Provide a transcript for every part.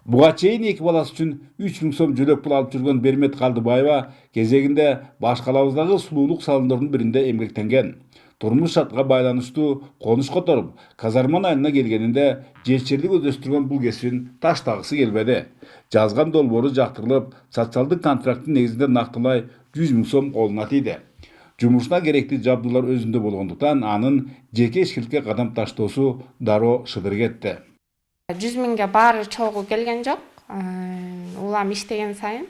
Буга чейин эки баласы үчүн 3000 сом жөлөк пул алып жүргөн Бермет Калдыбаева кезегинде башкалабыздагы сулуулук салондордун биринде эмгектенген. Турмуш шартка байланыштуу конуш которуп, Казарман айылына келгенинде жетчирлик өздөштүргөн бул кесибин таштагысы келбеди. Жазган долбоору жактырылып, социалдык контракттын негизинде нактылай 100 000 сом колуна тийди. Жумушуна керектүү жабдуулар өзүндө болгондуктан анын жеке ишкиликке кадам таштоосу дароо шыдыр кетти. 100 000ге баары чогуу келген жок. Улам иштеген сайын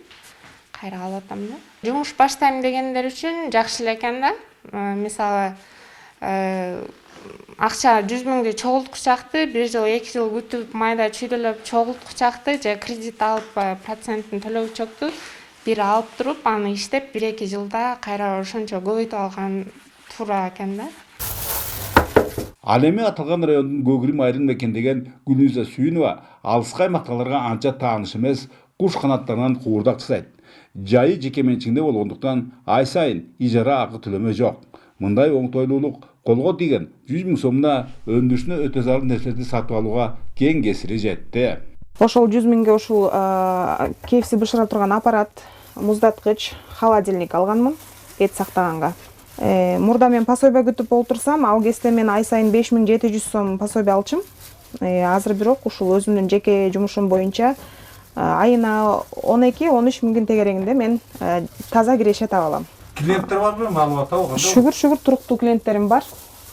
кайра алып атам да. Жумуш баштайм дегендер үчүн жакшы эле экен да. Мисалы, акча 100 000ди чогулткучакты, 1 жыл 2 жыл күтүп майда чүйдөлөп чогулткучакты же кредит алып процентин төлөгүчөктү бир алып туруп, аны иштеп 1-2 жылда кайра ошончо көбөйтүп алган туура экен да. Ал эми аталган райондун Көгүрүм айылын мекендеген Гүлнүза Сүйүнова алыскы аймактагыларга анча тааныш эмес, куш канаттарынан куурдак жасайт. Жайы жеке менчигинде болгондуктан ай сайын ижара акы төлөмө жок. Мындай оңтойлуулук колго тийген 100 000 сомуна өндүрүшүнө өтө зарыл нерселерди сатып алууга кең кесири жетти. Ошол 100 000ге ушул KFC бышыра турган аппарат, муздаткыч, холодильник алганмын эт сактаганга. Мурда мен пособие күтүп олтурсам, ал кезде мен ай сайын 5700 сом пособие алчым. Азыр бирок ушул өзүмдүн жеке жумушум боюнча айына 12-13 000 тегерегинде мен таза киреше таба алам. Клиенттер барбы, маалымат алганда? Шүгүр туруктуу клиенттерим бар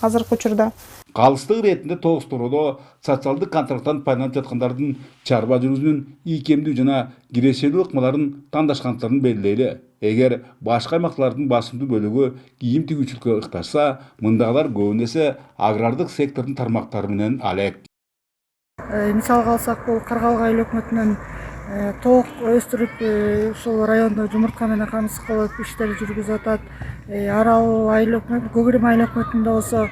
азыркы учурда. Калыстык иретинде Тогуз-Тородо социалдык контракттан пайдаланып жаткандардын чарба жүрүүсүнүн ийкемдүү жана кирешелүү ыкмаларын тандашкандардын белгилейли. Эгер башка аймактардын басымдуу бөлүгү кийим тигүүчүлүккө ыкташса, мындагылар көбүн эсе агрардык сектордун тармактары менен алек. Мисалга алсак, бул Каргалык айыл өкмөтүнөн тоок өстүрүп, ушул райондо жумуртка менен камсыз кылып иштер жүргүзүп атат. Арал айыл өкмөтү, Көгүрүм айыл өкмөтүндө болсо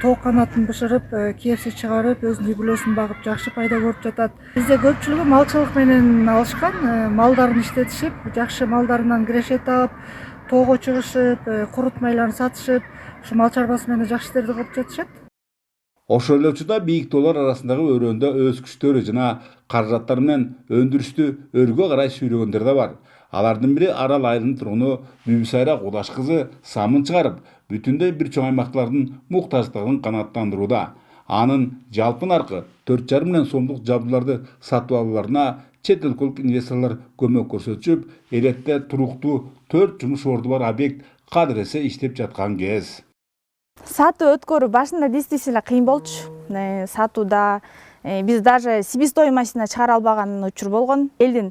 тоок канатын бышырып, KFC чыгарып, өзүнүн үй бүлөсүн багып, жакшы пайда көрүп жатат. Бизде көпчүлүгү малчылык менен алышкан, малдарын иштетишип, жакшы малдарынан киреше таап, тоого чыгышып, курут майларын сатышып, ушу мал чарбасы менен жакшы иштерди кылып жатышат. Ошол эле учурда бийик тоолор арасындагы өрөөндө өз күчтөрү жана каражаттары менен өндүрүштү өргө карай сүйрөгөндөр да бар. Алардын бири Арал айылынын тургуну Бүбүсайра Кудаш кызы самын чыгарып, бүтүндөй бир чоң аймактардын муктаждыгын канааттандырууда. Анын жалпы наркы 4,5 миллион сомдук жабдууларды сатып алууларына чет өлкөлүк инвесторлор көмөк көрсөтүп, элетте туруктуу 4 жумуш орду бар объект кадыресе иштеп жаткан кез. Сатуу өткөрүү башында действительно кыйын болчу. Сатууда биз даже себестоимостуна чыгара албаган учур болгон. Элдин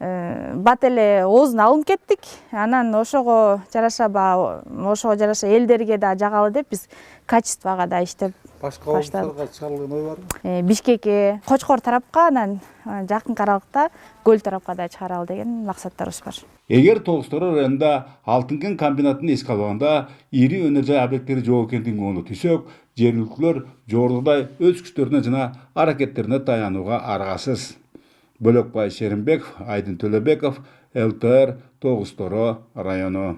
бат эле оозун алынып кеттик. Анан ошого жараша элдерге да жагалы деп биз качествого да иштеп Башка облустарга чыгарылган ой барбы? Бишкекке, Кочкор тарапка, анан жакынкы аралыкта Көл тарапка да чыгаралы деген максаттарыбыз бар. Эгер Тогуз-Тороо районунда алтын кен комбинатын эске алганда ири өнөр жай объекттери жок экендигин көңүлгө түшсөк, жергиликтүүлөр жогорудагыдай өз күчтөрүнө жана аракеттерине таянууга аргасыз. Бөлөкбай Шеримбеков, Айдын Төлөбеков, ЛТР, Тогуз-Тороо району.